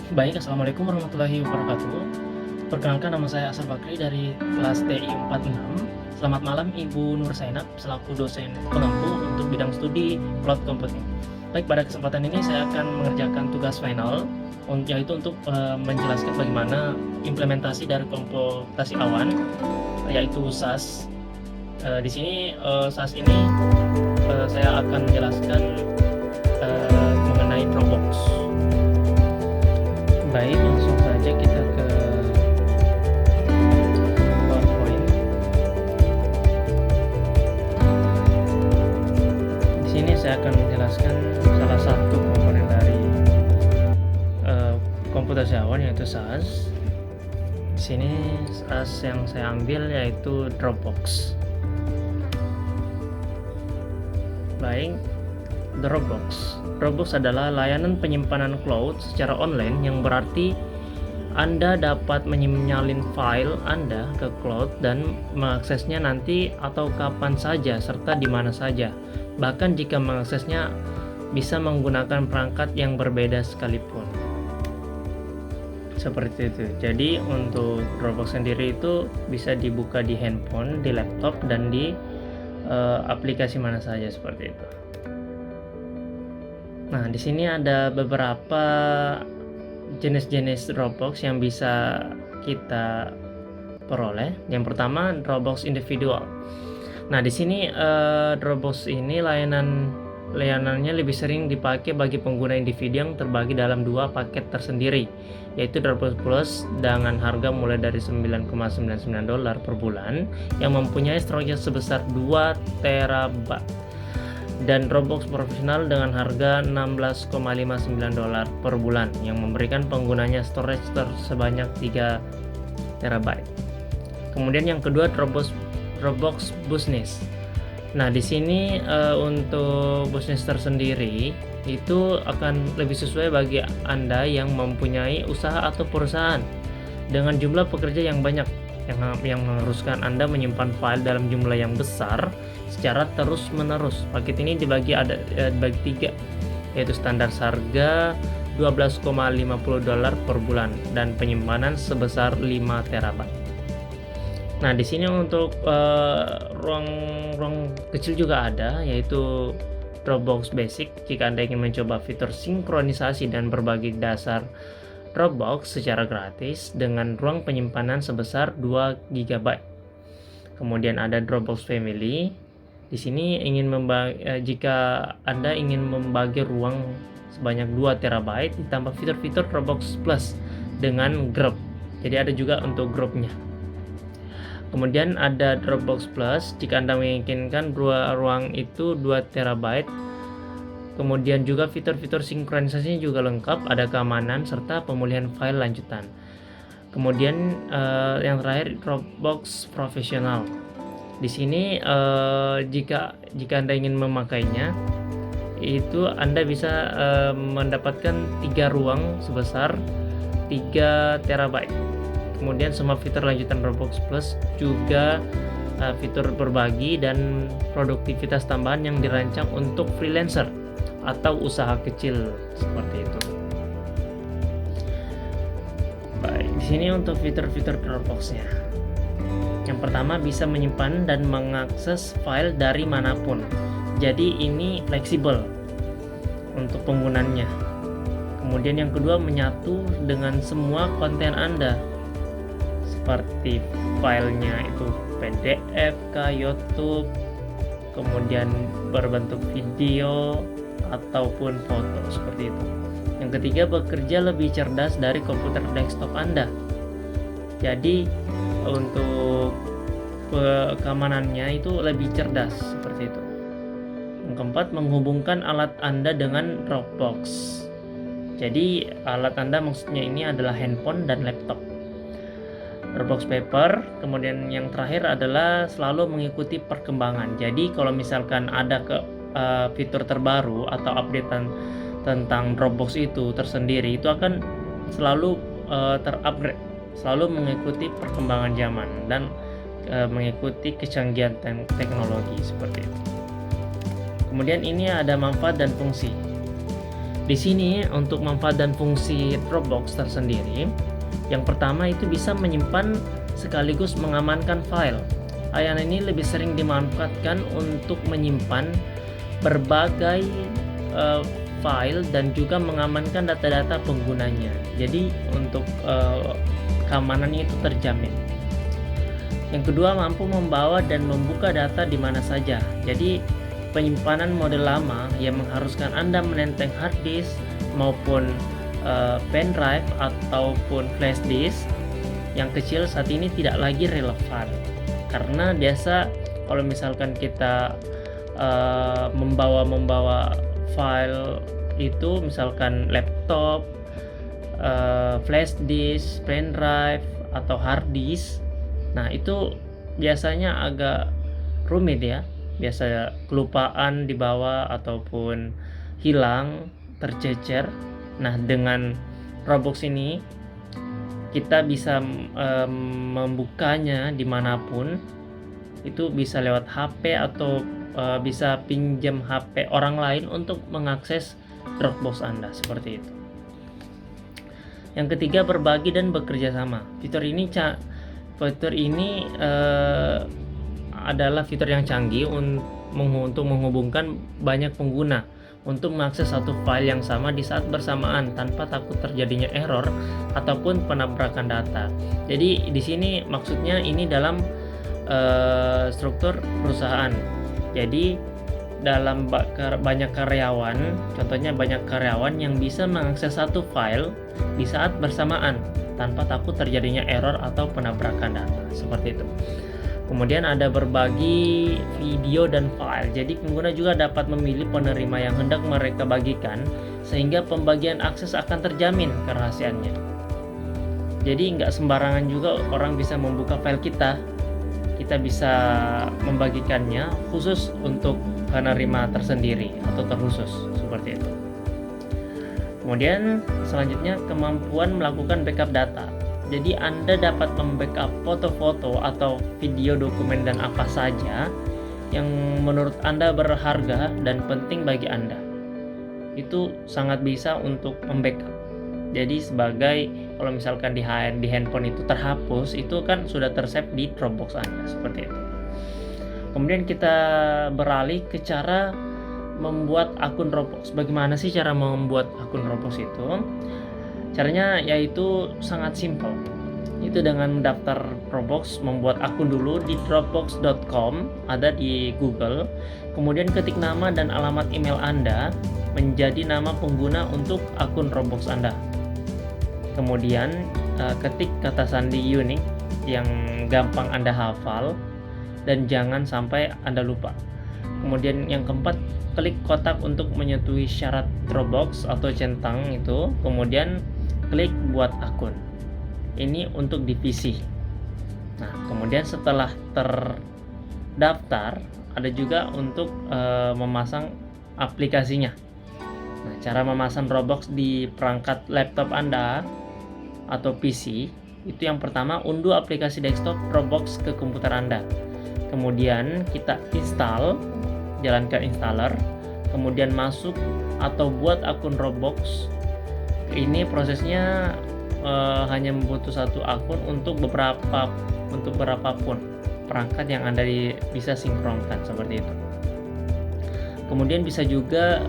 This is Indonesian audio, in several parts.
Baik, Assalamualaikum warahmatullahi wabarakatuh. Perkenalkan, nama saya Asar Bakri dari kelas TI 46. Selamat malam Ibu Nur Zainab selaku dosen pengampu untuk bidang studi cloud computing. Baik, pada kesempatan ini saya akan mengerjakan tugas final, yaitu untuk menjelaskan bagaimana implementasi dari komputasi awan, yaitu SAS. Di sini SAS ini saya akan menjelaskan mengenai Dropbox. Baik, langsung saja kita ke PowerPoint. Di sini saya akan menjelaskan salah satu komponen dari komputasi awan, yaitu SAS. Di sini SAS yang saya ambil yaitu Dropbox. Baik, Dropbox adalah layanan penyimpanan cloud secara online, yang berarti Anda dapat menyalin file Anda ke cloud dan mengaksesnya nanti atau kapan saja serta di mana saja. Bahkan jika mengaksesnya bisa menggunakan perangkat yang berbeda sekalipun. Seperti itu. Jadi untuk Dropbox sendiri itu bisa dibuka di handphone, di laptop, dan di aplikasi mana saja seperti itu. Nah, di sini ada beberapa jenis-jenis Dropbox yang bisa kita peroleh. Yang pertama, Dropbox individual. Nah, di sini Dropbox ini layanannya lebih sering dipakai bagi pengguna individu yang terbagi dalam dua paket tersendiri, yaitu Dropbox Plus dengan harga mulai dari $9,99 per bulan yang mempunyai storage sebesar 2 TB, dan Dropbox Professional dengan harga $16,59 per bulan yang memberikan penggunanya storage sebanyak 3 TB. Kemudian yang kedua, Dropbox Business. Nah, di sini untuk business tersendiri itu akan lebih sesuai bagi Anda yang mempunyai usaha atau perusahaan dengan jumlah pekerja yang banyak, yang mengharuskan Anda menyimpan file dalam jumlah yang besar secara terus-menerus. Paket ini dibagi tiga, yaitu standar harga $12,50 per bulan dan penyimpanan sebesar 5 TB. Nah, di sini untuk ruang kecil juga ada, yaitu Dropbox Basic jika Anda ingin mencoba fitur sinkronisasi dan berbagi dasar Dropbox secara gratis dengan ruang penyimpanan sebesar 2 GB. Kemudian ada Dropbox Family. Di sini jika Anda ingin membagi ruang sebanyak 2 TB ditambah fitur-fitur Dropbox Plus dengan grup. Jadi ada juga untuk grupnya. Kemudian ada Dropbox Plus jika Anda menginginkan ruang itu 2 TB. Kemudian juga fitur-fitur sinkronisasinya juga lengkap, ada keamanan serta pemulihan file lanjutan. Kemudian yang terakhir, Dropbox Professional. Di sini jika Anda ingin memakainya, itu Anda bisa mendapatkan 3 ruang sebesar 3 TB. Kemudian semua fitur lanjutan Dropbox Plus juga fitur berbagi dan produktivitas tambahan yang dirancang untuk freelancer atau usaha kecil seperti itu. Baik, di sini untuk fitur-fitur Dropbox-nya. Yang pertama, bisa menyimpan dan mengakses file dari manapun. Jadi ini fleksibel untuk penggunanya. Kemudian yang kedua, menyatu dengan semua konten Anda, seperti filenya itu PDF, YouTube, kemudian berbentuk video ataupun foto seperti itu. Yang ketiga, bekerja lebih cerdas dari komputer desktop Anda. Jadi untuk keamanannya itu lebih cerdas seperti itu. Yang keempat, menghubungkan alat Anda dengan Dropbox. Jadi alat Anda maksudnya ini adalah handphone dan laptop. Dropbox Paper. Kemudian yang terakhir adalah selalu mengikuti perkembangan. Jadi kalau misalkan ada fitur terbaru atau updatean tentang Dropbox itu tersendiri, itu akan selalu terupgrade, selalu mengikuti perkembangan zaman dan mengikuti kecanggihan teknologi seperti itu. Kemudian ini ada manfaat dan fungsi. Di sini untuk manfaat dan fungsi Dropbox tersendiri, yang pertama itu bisa menyimpan sekaligus mengamankan file. Layanan ini lebih sering dimanfaatkan untuk menyimpan berbagai file dan juga mengamankan data-data penggunanya. Jadi untuk keamanannya itu terjamin. Yang kedua, mampu membawa dan membuka data di mana saja. Jadi penyimpanan model lama yang mengharuskan Anda menenteng hard disk maupun pen drive ataupun flash disk yang kecil saat ini tidak lagi relevan, karena biasa kalau misalkan kita membawa file itu misalkan laptop, flash disk, pen drive atau hard disk, nah itu biasanya agak rumit ya, biasa kelupaan dibawa ataupun hilang, tercecer. Nah dengan Dropbox ini kita bisa membukanya dimanapun, itu bisa lewat HP atau bisa pinjam HP orang lain untuk mengakses Dropbox Anda, seperti itu. Yang ketiga, berbagi dan bekerja sama. Fitur ini adalah fitur yang canggih untuk menghubungkan banyak pengguna untuk mengakses satu file yang sama di saat bersamaan tanpa takut terjadinya error ataupun penabrakan data. Jadi di sini maksudnya ini dalam struktur perusahaan. Jadi dalam banyak karyawan, contohnya banyak karyawan yang bisa mengakses satu file di saat bersamaan tanpa takut terjadinya error atau penabrakan data, seperti itu. Kemudian ada berbagi video dan file. Jadi pengguna juga dapat memilih penerima yang hendak mereka bagikan, sehingga pembagian akses akan terjamin kerahasiaannya. Jadi nggak sembarangan juga orang bisa membuka file kita. Kita bisa membagikannya khusus untuk penerima tersendiri atau terkhusus, seperti itu. Kemudian selanjutnya, kemampuan melakukan backup data. Jadi Anda dapat membackup foto-foto atau video, dokumen dan apa saja yang menurut Anda berharga dan penting bagi Anda. Itu sangat bisa untuk membackup. Jadi sebagai kalau misalkan di handphone itu terhapus, itu kan sudah tersave di Dropbox Anda, seperti itu. Kemudian kita beralih ke cara membuat akun Dropbox. Bagaimana sih cara membuat akun Dropbox itu? Caranya yaitu sangat simpel. Itu dengan mendaftar Dropbox, membuat akun dulu di dropbox.com, ada di Google. Kemudian ketik nama dan alamat email Anda menjadi nama pengguna untuk akun Dropbox Anda. Kemudian ketik kata sandi unik yang gampang Anda hafal dan jangan sampai Anda lupa. Kemudian yang keempat, klik kotak untuk menyetujui syarat Dropbox atau centang itu, kemudian klik buat akun. Ini untuk divisi. Nah, kemudian setelah terdaftar, ada juga untuk memasang aplikasinya. Nah, cara memasang Dropbox di perangkat laptop Anda atau PC, itu yang pertama, unduh aplikasi desktop Dropbox ke komputer Anda. Kemudian kita install, jalankan installer, kemudian masuk atau buat akun Dropbox. Ini prosesnya hanya membutuhkan satu akun untuk berapapun perangkat yang Anda bisa sinkronkan, seperti itu. Kemudian bisa juga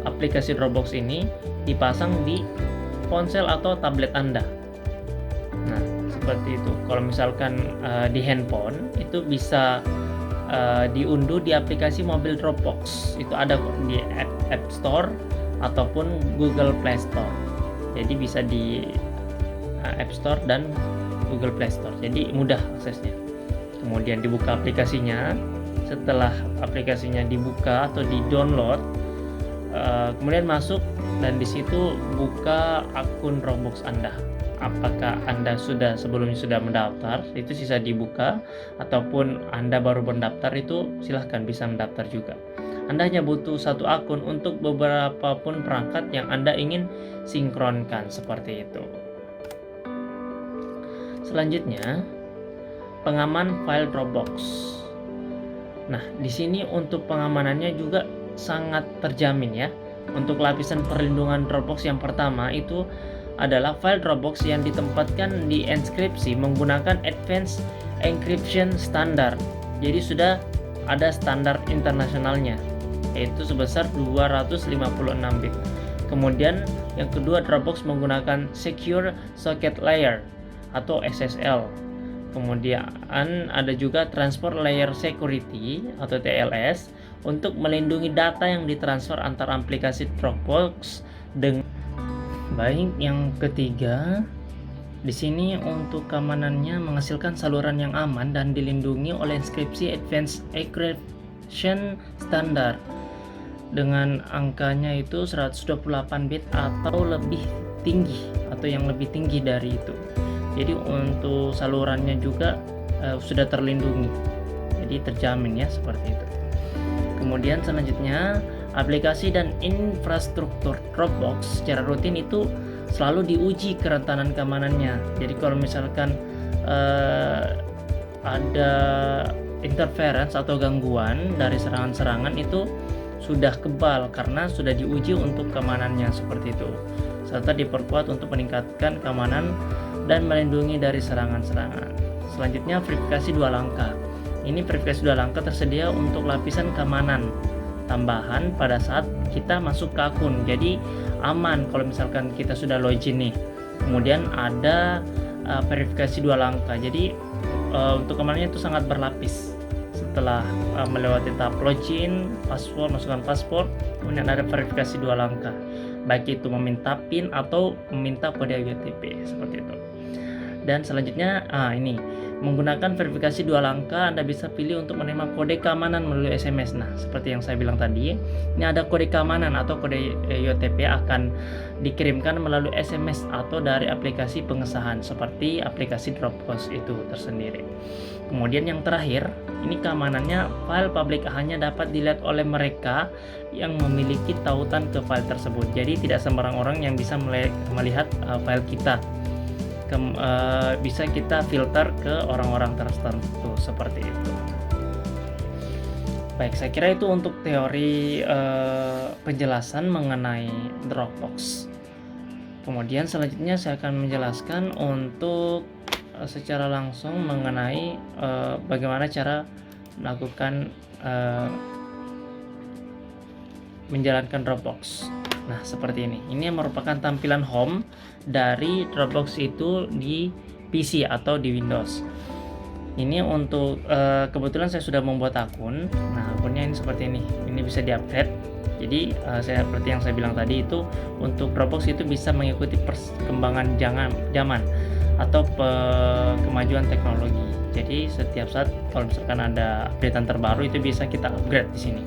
aplikasi Dropbox ini dipasang di ponsel atau tablet Anda. Nah, seperti itu. Kalau misalkan di handphone itu bisa diunduh di aplikasi mobil Dropbox. Itu ada di App Store ataupun Google Play Store. Jadi bisa di App Store dan Google Play Store. Jadi mudah aksesnya. Kemudian dibuka aplikasinya. Setelah aplikasinya dibuka atau di-download, kemudian masuk dan di situ buka akun Dropbox Anda. Apakah Anda sebelumnya sudah mendaftar, itu sisa dibuka, ataupun Anda baru mendaftar, itu silahkan bisa mendaftar juga. Anda hanya butuh satu akun untuk beberapa pun perangkat yang Anda ingin sinkronkan, seperti itu. Selanjutnya, pengaman file Dropbox. Nah, di sini untuk pengamanannya juga sangat terjamin ya. Untuk lapisan perlindungan Dropbox yang pertama itu adalah file Dropbox yang ditempatkan di enkripsi menggunakan Advanced Encryption Standard. Jadi sudah ada standar internasionalnya, yaitu sebesar 256 bit. Kemudian yang kedua, Dropbox menggunakan Secure Socket Layer atau SSL. Kemudian ada juga Transport Layer Security atau TLS untuk melindungi data yang ditransfer antar aplikasi Dropbox dengan baik. Yang ketiga, di sini untuk keamanannya menghasilkan saluran yang aman dan dilindungi oleh inskripsi Advanced Encryption Standard dengan angkanya itu 128 bit atau lebih tinggi atau yang lebih tinggi dari itu. Jadi untuk salurannya juga sudah terlindungi, jadi terjamin ya, seperti itu. Kemudian selanjutnya, aplikasi dan infrastruktur Dropbox secara rutin itu selalu diuji kerentanan keamanannya. Jadi kalau misalkan ada interference atau gangguan dari serangan-serangan itu sudah kebal karena sudah diuji untuk keamanannya, seperti itu, serta diperkuat untuk meningkatkan keamanan dan melindungi dari serangan-serangan. Selanjutnya, verifikasi 2 langkah. Ini verifikasi 2 langkah tersedia untuk lapisan keamanan tambahan pada saat kita masuk ke akun. Jadi aman kalau misalkan kita sudah login nih. Kemudian ada verifikasi 2 langkah. Jadi untuk keamanannya itu sangat berlapis. Setelah melewati tahap login, masukkan password, kemudian ada verifikasi 2 langkah. Baik itu meminta PIN atau meminta kode OTP, seperti itu. Dan selanjutnya ini menggunakan verifikasi 2 langkah, Anda bisa pilih untuk menerima kode keamanan melalui SMS. Nah, seperti yang saya bilang tadi, ini ada kode keamanan atau kode OTP akan dikirimkan melalui SMS atau dari aplikasi pengesahan seperti aplikasi Dropbox itu tersendiri. Kemudian yang terakhir, ini keamanannya file publik hanya dapat dilihat oleh mereka yang memiliki tautan ke file tersebut. Jadi tidak sembarang orang yang bisa melihat file kita. Bisa kita filter ke orang-orang tertentu, seperti itu. Baik, saya kira itu untuk teori penjelasan mengenai Dropbox. Kemudian selanjutnya saya akan menjelaskan untuk secara langsung mengenai bagaimana cara melakukan menjalankan Dropbox. Nah, seperti ini. Ini merupakan tampilan home dari Dropbox itu di PC atau di Windows. Ini untuk kebetulan saya sudah membuat akun. Nah, akunnya ini seperti ini. Ini bisa di-upgrade. Jadi seperti yang saya bilang tadi, itu untuk Dropbox itu bisa mengikuti perkembangan zaman atau kemajuan teknologi. Jadi setiap saat kalau misalkan ada updatean terbaru itu bisa kita upgrade di sini.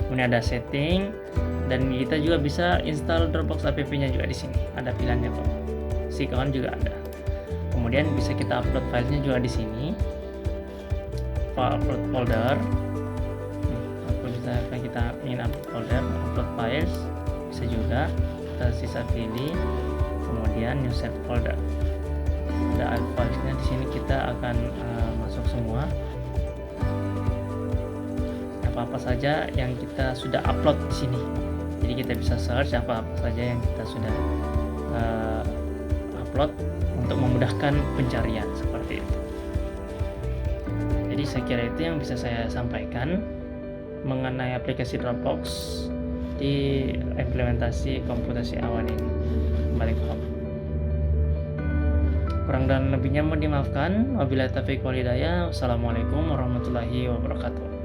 Kemudian ada setting, dan kita juga bisa install Dropbox app-nya juga di sini. Ada pilihannya kok. Si kawan juga ada. Kemudian bisa kita upload filenya juga di sini. Upload folder. Misalkan kita ingin upload folder, upload files, bisa juga. Kita sisa pilih. Kemudian new save folder. Ada filesnya di sini, kita akan masuk semua. Apa saja yang kita sudah upload di sini. Jadi kita bisa search apa saja yang kita sudah upload untuk memudahkan pencarian, seperti itu. Jadi saya kira itu yang bisa saya sampaikan mengenai aplikasi Dropbox di implementasi komputasi awan ini. Waalaikumsalam. Kurang dan lebihnya mohon dimaafkan. Wabillahi taufiq wal hidayah. Wassalamualaikum warahmatullahi wabarakatuh.